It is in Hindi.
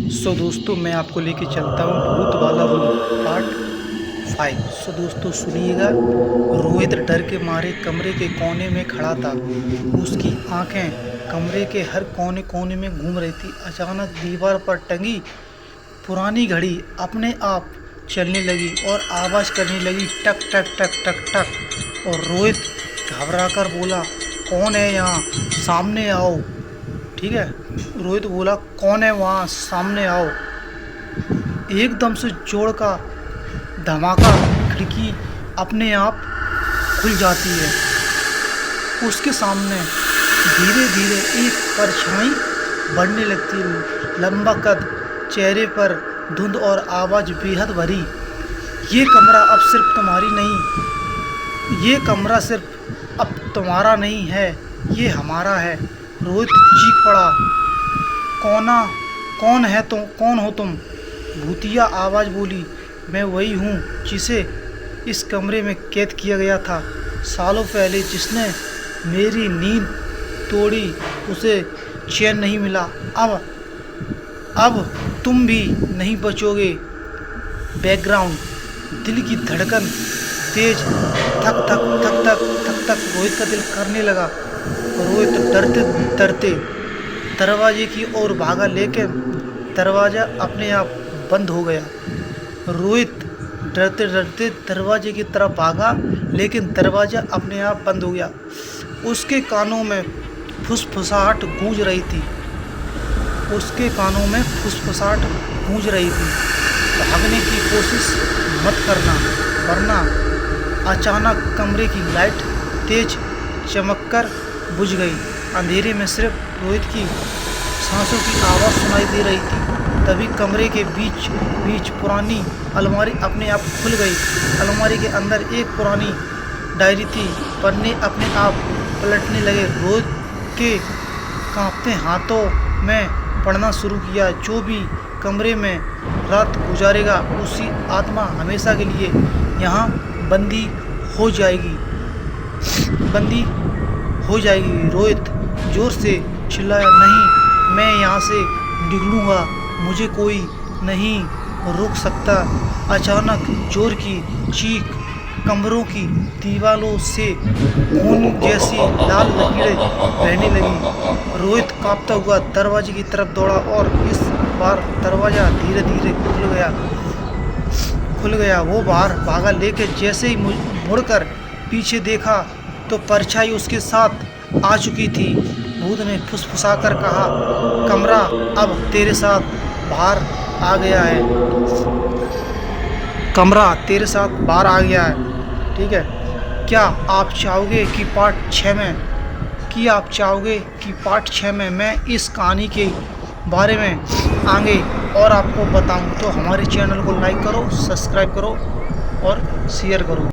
दोस्तों मैं आपको लेके चलता हूँ भूत वाला रूम पार्ट 5। दोस्तों सुनिएगा। रोहित डर के मारे कमरे के कोने में खड़ा था। उसकी आंखें कमरे के हर कोने कोने में घूम रही थी। अचानक दीवार पर टंगी पुरानी घड़ी अपने आप चलने लगी और आवाज़ करने लगी, टक टक टक टक टक। और रोहित घबराकर बोला, कौन है यहाँ, सामने आओ। ठीक है, रोहित बोला, कौन है वहाँ, सामने आओ। एकदम से जोर का धमाका, खिड़की अपने आप खुल जाती है। उसके सामने धीरे धीरे एक परछाई बढ़ने लगती है। लंबा कद, चेहरे पर धुंध और आवाज़ बेहद भरी। ये कमरा अब सिर्फ तुम्हारी नहीं, ये कमरा सिर्फ अब तुम्हारा नहीं है, ये हमारा है। रोहित चीख पड़ा, कौन है तुम, कौन हो तुम? भूतिया आवाज़ बोली, मैं वही हूँ जिसे इस कमरे में कैद किया गया था सालों पहले। जिसने मेरी नींद तोड़ी उसे चैन नहीं मिला। अब तुम भी नहीं बचोगे। बैकग्राउंड, दिल की धड़कन तेज, थक थक थक थक थक थक। रोहित का दिल करने लगा। रोहित डरते डरते दरवाजे की ओर भागा, लेकिन दरवाज़ा अपने आप बंद हो गया। रोहित डरते डरते दरवाजे की तरफ भागा, लेकिन दरवाज़ा अपने आप बंद हो गया। उसके कानों में फुसफुसाहट गूंज रही थी। भागने की कोशिश मत करना, वरना अचानक कमरे की लाइट तेज चमककर बुझ गई। अंधेरे में सिर्फ रोहित की सांसों की आवाज़ सुनाई दे रही थी। तभी कमरे के बीच पुरानी अलमारी अपने आप खुल गई। अलमारी के अंदर एक पुरानी डायरी थी। पन्ने अपने आप पलटने लगे। रोहित के कांपते हाथों में पढ़ना शुरू किया, जो भी कमरे में रात गुजारेगा उसकी आत्मा हमेशा के लिए यहाँ बंदी हो जाएगी। रोहित जोर से चिल्लाया, नहीं, मैं यहाँ से निकलूँगा, मुझे कोई नहीं रोक सकता। अचानक जोर की चीख, कमरों की दीवारों से खून जैसी लाल लकीरें बहने लगी। रोहित कांपता हुआ दरवाजे की तरफ दौड़ा और इस बार दरवाज़ा धीरे धीरे खुल गया। वो बाहर भागा, लेकिन जैसे ही मुड़कर पीछे देखा तो परछाई उसके साथ आ चुकी थी। भूत ने फुसफुसाकर कहा, कमरा अब तेरे साथ बाहर आ गया है। ठीक है, क्या आप चाहोगे कि पार्ट 6 में मैं इस कहानी के बारे में आगे और आपको बताऊं? तो हमारे चैनल को लाइक करो, सब्सक्राइब करो और शेयर करो।